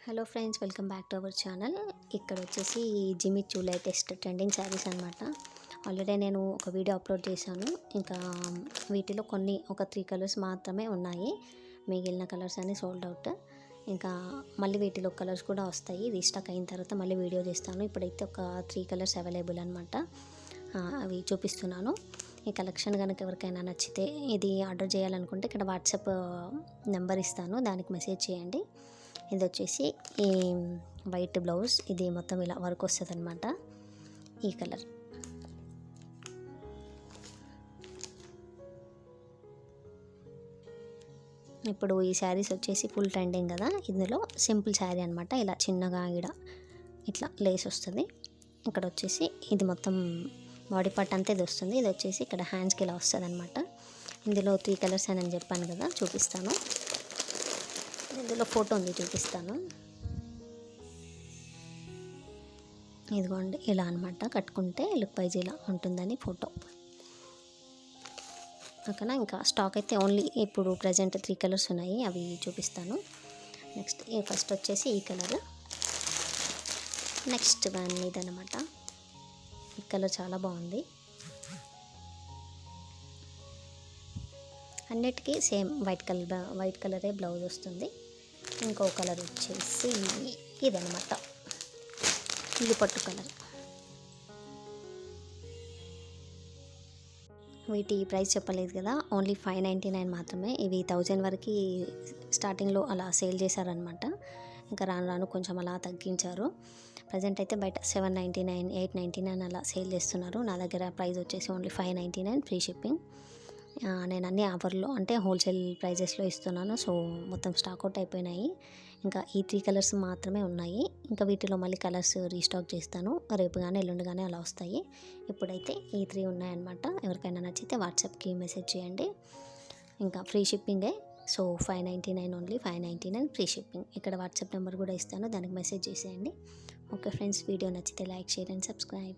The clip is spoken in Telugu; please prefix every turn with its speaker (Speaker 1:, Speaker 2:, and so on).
Speaker 1: Hello friends, welcome back to our channel. ఇక్కడ వచ్చేసి జిమిచూ లేటెస్ట్ ట్రెండింగ్ శారీస్ అనమాట. ఆల్రెడీ నేను ఒక వీడియో అప్లోడ్ చేశాను. ఇంకా వీటిలో ఒక 3 కలర్స్ మాత్రమే ఉన్నాయి. మిగిలిన కలర్స్ అన్నీ సోల్డ్ అవుట్. ఇంకా మళ్ళీ వీటిలో కలర్స్ కూడా వస్తాయి. రీస్టాక్ అయిన తర్వాత మళ్ళీ వీడియో చేస్తాను. ఇప్పుడైతే ఒక 3 కలర్స్ అవైలబుల్ అనమాట. అవి చూపిస్తున్నాను. ఈ కలెక్షన్ కనుక ఎవరికైనా నచ్చితే ఇది ఆర్డర్ చేయాలనుకుంటే ఇక్కడ వాట్సాప్ నెంబర్ ఇస్తాను, దానికి మెసేజ్ చేయండి. ఇది వచ్చేసి ఈ వైట్ బ్లౌజ్, ఇది మొత్తం ఇలా వర్క్ వస్తుంది అనమాట. ఈ కలర్ ఇప్పుడు ఈ శారీస్ వచ్చేసి ఫుల్ ట్రెండింగ్ కదా. ఇందులో సింపుల్ శారీ అనమాట. ఇలా చిన్నగా ఇట్లా లేస్ వస్తుంది. ఇక్కడ వచ్చేసి ఇది మొత్తం బాడీ పార్ట్ అంతా ఇది వస్తుంది. ఇది వచ్చేసి ఇక్కడ హ్యాండ్స్కి ఇలా వస్తుంది అనమాట. ఇందులో 3 కలర్స్ అని నేను చెప్పాను కదా, చూపిస్తాను. ఇందులో ఫోటో ఉంది, చూపిస్తాను. ఇదిగోండి, ఇలా అనమాట. కట్టుకుంటే లుక్ వైజ్ ఇలా ఉంటుందని ఫోటో. ఓకేనా. ఇంకా స్టాక్ అయితే ఓన్లీ ఇప్పుడు ప్రజెంట్ 3 కలర్స్ ఉన్నాయి, అవి చూపిస్తాను. నెక్స్ట్ ఫస్ట్ వచ్చేసి ఈ కలర్. నెక్స్ట్ వన్ ఇదనమాట. ఈ కలర్ చాలా బాగుంది. అన్నిటికీ సేమ్ వైట్ కలరే బ్లౌజ్ వస్తుంది. ఇంకో కలర్ వచ్చేసి ఇదనమాట, ఇది పట్టు కలర్. వీటి ప్రైస్ చెప్పలేదు కదా, ఓన్లీ 599 మాత్రమే. ఇవి 1000 వరకు స్టార్టింగ్లో అలా సేల్ చేశారనమాట. ఇంకా రాను రాను కొంచెం అలా తగ్గించారు. ప్రజెంట్ అయితే బయట 799, 899 అలా సేల్ చేస్తున్నారు. నా దగ్గర ప్రైస్ వచ్చేసి ఓన్లీ 599 ఫ్రీ షిప్పింగ్. నేను అన్ని ఆఫర్లో అంటే హోల్సేల్ ప్రైజెస్లో ఇస్తున్నాను. సో మొత్తం స్టాక్ అవుట్ అయిపోయినాయి. ఇంకా ఈ 3 కలర్స్ మాత్రమే ఉన్నాయి. ఇంకా వీటిలో మళ్ళీ కలర్స్ రీస్టాక్ చేస్తాను. రేపు కానీ ఎల్లుండి కానీ అలా వస్తాయి. ఇప్పుడైతే ఈ 3 ఉన్నాయన్నమాట. ఎవరికైనా నచ్చితే వాట్సాప్కి మెసేజ్ చేయండి. ఇంకా ఫ్రీ షిప్పింగే. So 599 only, 599 free shipping. ఇక్కడ వాట్సాప్ నెంబర్ కూడా ఇస్తాను, దానికి మెసేజ్ చేసేయండి. ఓకే ఫ్రెండ్స్, వీడియో నచ్చితే లైక్, షేర్ అండ్ సబ్స్క్రైబ్.